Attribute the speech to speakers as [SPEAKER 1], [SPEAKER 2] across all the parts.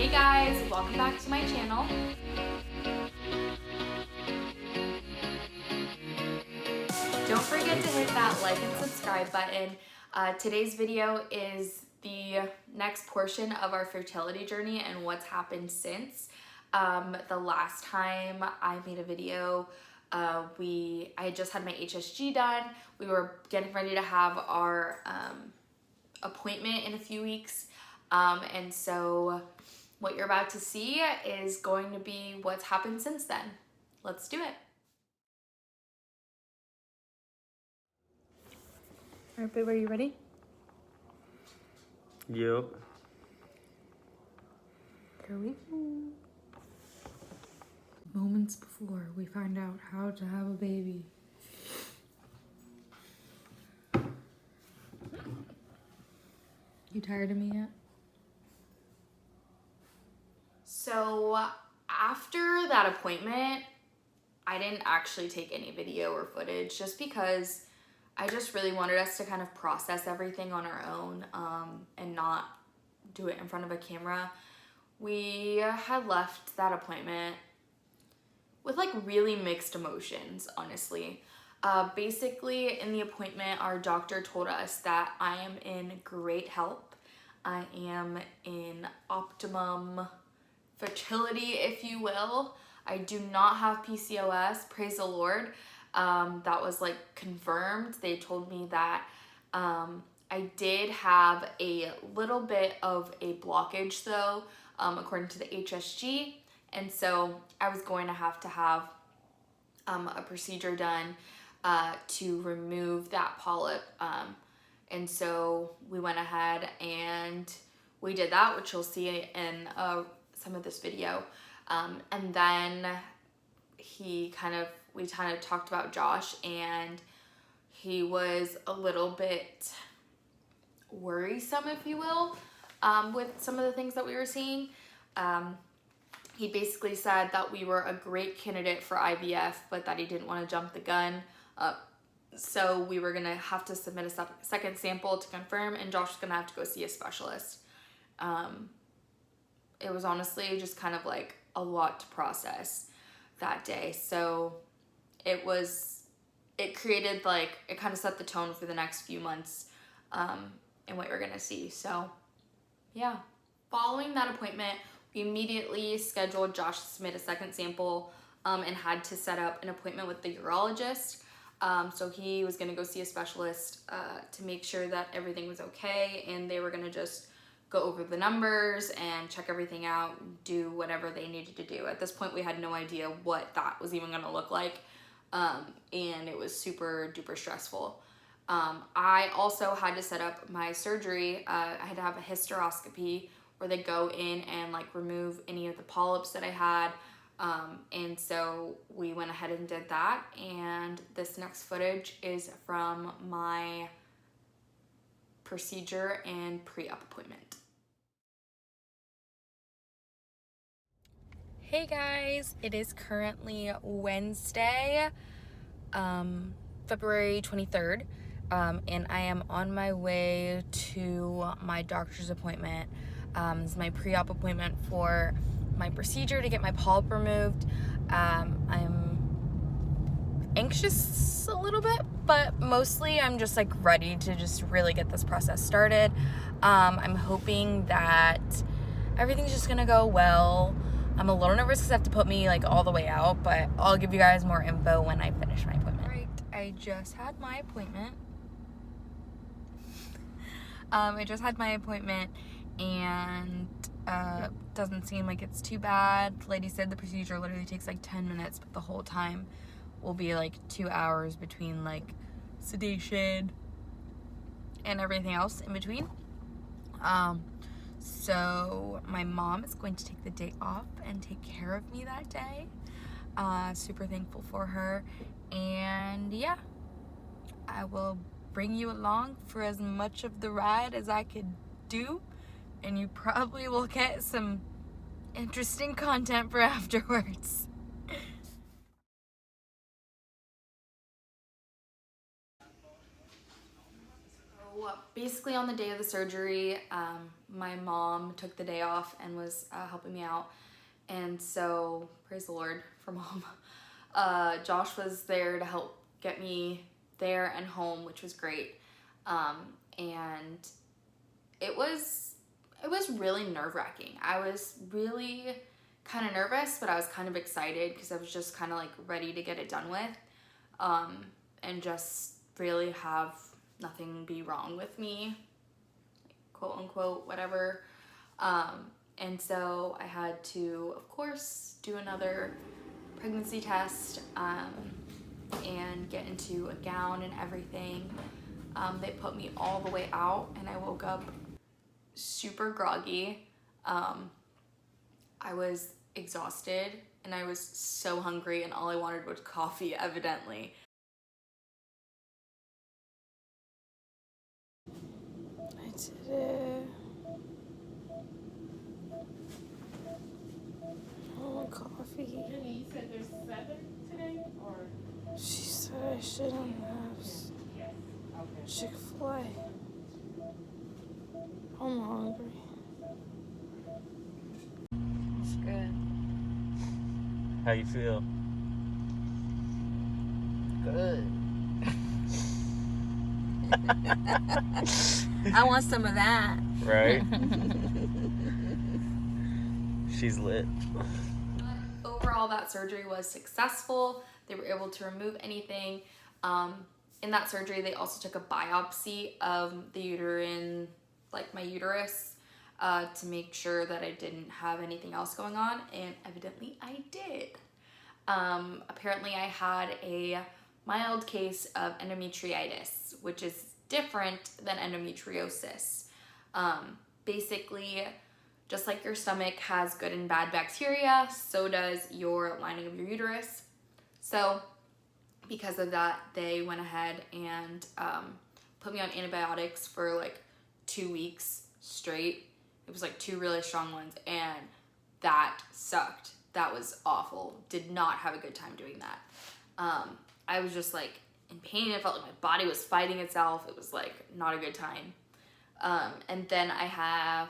[SPEAKER 1] Hey guys, welcome back to my channel. Don't forget to hit that like and subscribe button. Today's video is the next portion of our fertility journey and what's happened since. The last time I made a video, I had just had my HSG done. We were getting ready to have our appointment in a few weeks. And so what you're about to see is going to be what's happened since then. Let's do it. All right, babe, are you ready?
[SPEAKER 2] Yep.
[SPEAKER 1] Here we go. Moments before we find out how to have a baby. You tired of me yet? So after that appointment, I didn't actually take any video or footage just because I just really wanted us to kind of process everything on our own and not do it in front of a camera. We had left that appointment with like really mixed emotions, honestly. Basically, in the appointment, our doctor told us that I am in great health. I am in optimum fertility, if you will. I do not have PCOS, praise the Lord. That was like confirmed. They told me that I did have a little bit of a blockage though, according to the HSG. And so I was going to have a procedure done to remove that polyp. And so we went ahead and we did that, which you'll see in some of this video. And then we kind of talked about Josh, and he was a little bit worrisome, if you will, with some of the things that we were seeing. He basically said that we were a great candidate for IVF, but that he didn't want to jump the gun. So we were gonna have to submit a second sample to confirm, and Josh was gonna have to go see a specialist. It was honestly just kind of like a lot to process that day. So it created like, it kind of set the tone for the next few months and what you're gonna see. So yeah, following that appointment, we immediately scheduled Josh to submit a second sample and had to set up an appointment with the urologist. So he was gonna go see a specialist to make sure that everything was okay, and they were gonna just go over the numbers and check everything out, do whatever they needed to do. At this point, we had no idea what that was even gonna look like, and it was super duper stressful. I also had to set up my surgery. I had to have a hysteroscopy where they go in and like remove any of the polyps that I had. And so we went ahead and did that. And this next footage is from my procedure and pre-op appointment. Hey guys, it is currently Wednesday, February 23rd, and I am on my way to my doctor's appointment. This is my pre-op appointment for my procedure to get my polyp removed. I'm anxious a little bit, but mostly I'm just like ready to just really get this process started. I'm hoping that everything's just gonna go well. I'm a little nervous because I have to put me like all the way out, but I'll give you guys more info when I finish my appointment. All right, I just had my appointment. And doesn't seem like it's too bad. The lady said the procedure literally takes like 10 minutes, but the whole time will be like 2 hours between like sedation and everything else in between. So my mom is going to take the day off and take care of me that day. Super thankful for her. And yeah, I will bring you along for as much of the ride as I could do. And you probably will get some interesting content for afterwards. So basically on the day of the surgery, my mom took the day off and was helping me out. And so, praise the Lord for mom. Josh was there to help get me there and home, which was great. And it was really nerve-wracking. I was really kind of nervous, but I was kind of excited because I was just kind of like ready to get it done with, and just really have nothing be wrong with me, quote unquote, whatever. And so I had to, of course, do another pregnancy test, and get into a gown and everything. They put me all the way out, and I woke up super groggy. I was exhausted, and I was so hungry, and all I wanted was coffee, evidently.
[SPEAKER 2] I did it. I want coffee.
[SPEAKER 3] You said there's 7 today, or?
[SPEAKER 2] She said I shouldn't have
[SPEAKER 3] Yes. Okay.
[SPEAKER 2] Chick-fil-A. I'm hungry.
[SPEAKER 4] It's good.
[SPEAKER 5] How you feel?
[SPEAKER 4] Good. I want some of that.
[SPEAKER 5] Right? She's lit.
[SPEAKER 1] But overall, that surgery was successful. They were able to remove anything. In that surgery, they also took a biopsy of the uterine, like my uterus, to make sure that I didn't have anything else going on, and evidently I did. Apparently I had a mild case of endometriitis, which is different than endometriosis. Basically, just like your stomach has good and bad bacteria, so does your lining of your uterus. So because of that, they went ahead and put me on antibiotics for like 2 weeks straight. It was like 2 really strong ones, and that sucked. That was awful. Did not have a good time doing that. I was just like in pain. It felt like my body was fighting itself. It was like not a good time. And then I have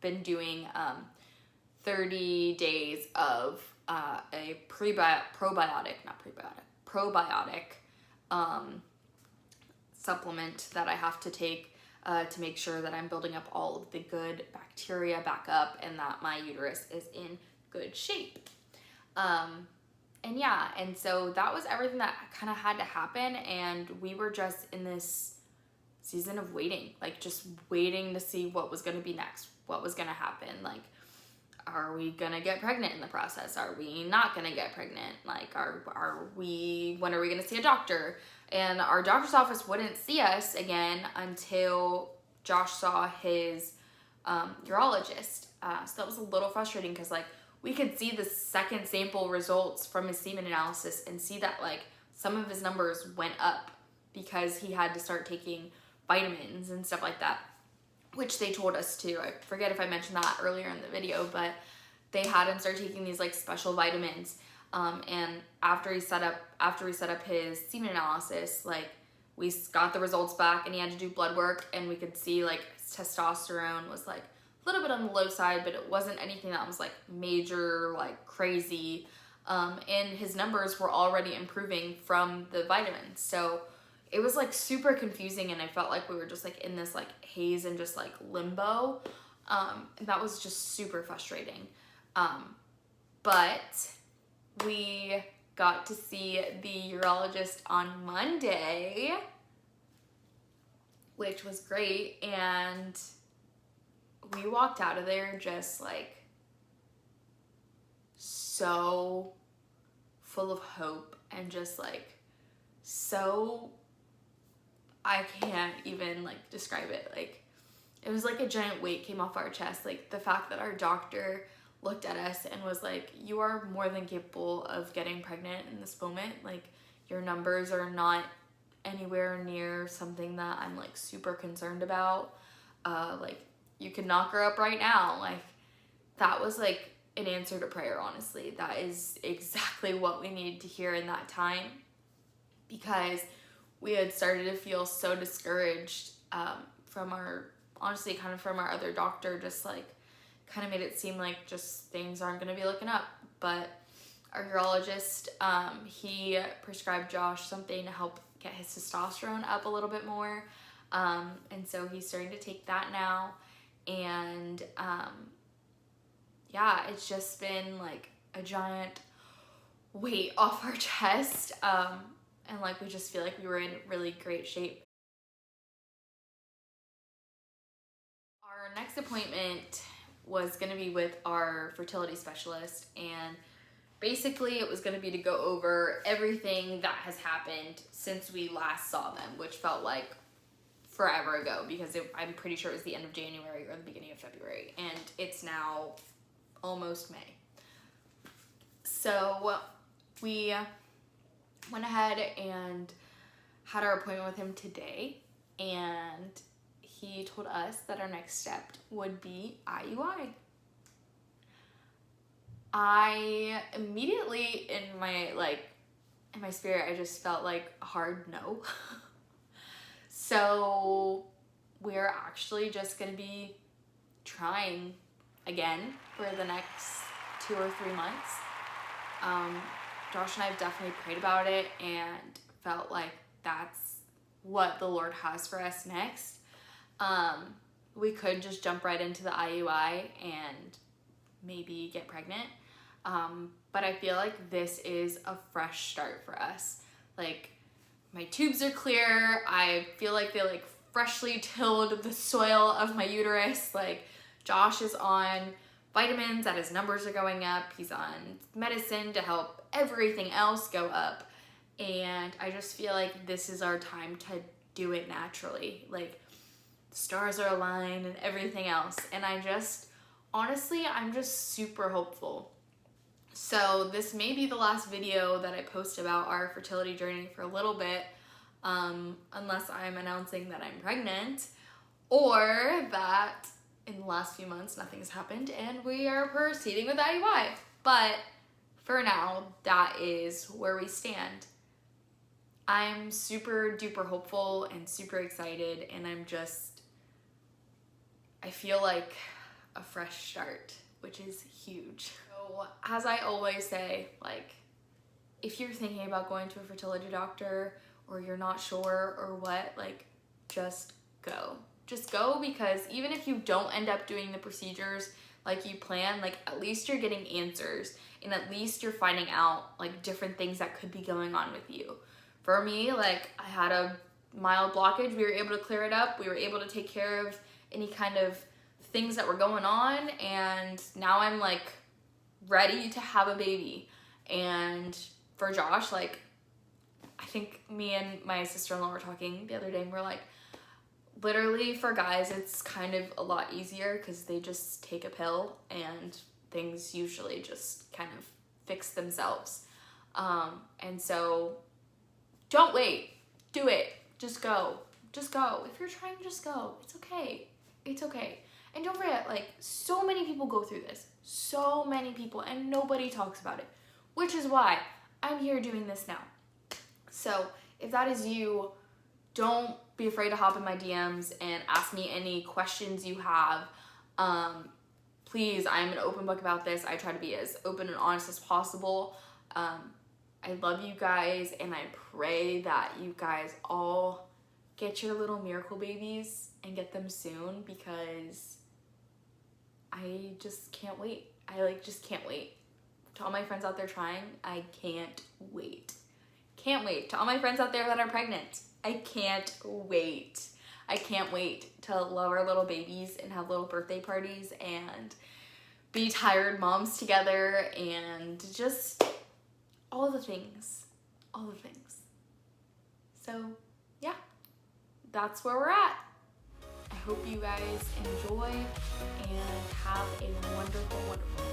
[SPEAKER 1] been doing 30 days of a probiotic supplement that I have to take to make sure that I'm building up all of the good bacteria back up and that my uterus is in good shape. And yeah, and so that was everything that kind of had to happen, and we were just in this season of waiting, like just waiting to see what was going to be next, what was going to happen. Like, are we going to get pregnant in the process? Are we not going to get pregnant? Like, when are we going to see a doctor? And our doctor's office wouldn't see us again until Josh saw his urologist. So that was a little frustrating because like we could see the second sample results from his semen analysis and see that like some of his numbers went up because he had to start taking vitamins and stuff like that, which they told us to. I forget if I mentioned that earlier in the video, but they had him start taking these like special vitamins. And after we set up his semen analysis, like we got the results back and he had to do blood work, and we could see like his testosterone was like a little bit on the low side, but it wasn't anything that was like major, like crazy. And his numbers were already improving from the vitamins. So it was like super confusing, and I felt like we were just like in this like haze and just like limbo. And that was just super frustrating. But we got to see the urologist on Monday, which was great, and we walked out of there just like so full of hope and just like so, I can't even like describe it. Like, it was like a giant weight came off our chest. Like the fact that our doctor looked at us and was like, you are more than capable of getting pregnant in this moment. Like, your numbers are not anywhere near something that I'm like super concerned about. Like, you can knock her up right now. Like, that was like an answer to prayer, honestly. That is exactly what we needed to hear in that time, because we had started to feel so discouraged from our, honestly, kind of from our other doctor, just like kind of made it seem like just things aren't going to be looking up. But our urologist, he prescribed Josh something to help get his testosterone up a little bit more. And so he's starting to take that now. And yeah, it's just been like a giant weight off our chest. And like we just feel like we were in really great shape. Our next appointment was going to be with our fertility specialist, and basically it was going to be to go over everything that has happened since we last saw them, which felt like forever ago because I'm pretty sure it was the end of January or the beginning of February, and it's now almost May. So we went ahead and had our appointment with him today, and he told us that our next step would be IUI. I immediately in my spirit, I just felt like a hard no. So we're actually just gonna be trying again for the next 2 or 3 months. Josh and I have definitely prayed about it and felt like that's what the Lord has for us next. We could just jump right into the IUI and maybe get pregnant. But I feel like this is a fresh start for us. Like, my tubes are clear. I feel like they like freshly tilled the soil of my uterus. Like, Josh is on vitamins that his numbers are going up. He's on medicine to help everything else go up. And I just feel like this is our time to do it naturally. Like, the stars are aligned and everything else. And honestly, I'm just super hopeful. So this may be the last video that I post about our fertility journey for a little bit, unless I'm announcing that I'm pregnant, or that in the last few months nothing's happened and we are proceeding with IUI. But for now, that is where we stand. I'm super duper hopeful and super excited, and I feel like a fresh start, which is huge. So as I always say, like, if you're thinking about going to a fertility doctor or you're not sure or what, like, just go. Just go, because even if you don't end up doing the procedures like you plan, like, at least you're getting answers, and at least you're finding out like different things that could be going on with you. For me, like, I had a mild blockage. We were able to clear it up. We were able to take care of any kind of things that were going on, and now I'm like ready to have a baby. And for Josh, like, I think me and my sister-in-law were talking the other day, and we're like, literally for guys it's kind of a lot easier because they just take a pill and things usually just kind of fix themselves. And so don't wait, do it, just go. If you're trying, just go. It's okay. And don't forget, like, so many people go through this, so many people, and nobody talks about it, which is why I'm here doing this now. So if that is you, don't be afraid to hop in my DMs and ask me any questions you have. Please, I'm an open book about this. I try to be as open and honest as possible. I love you guys, and I pray that you guys all get your little miracle babies and get them soon, because I just can't wait. I just can't wait. To all my friends out there trying, I can't wait. Can't wait. To all my friends out there that are pregnant, I can't wait. I can't wait to love our little babies and have little birthday parties and be tired moms together and just all the things. So yeah, that's where we're at. I hope you guys enjoy and have a wonderful, wonderful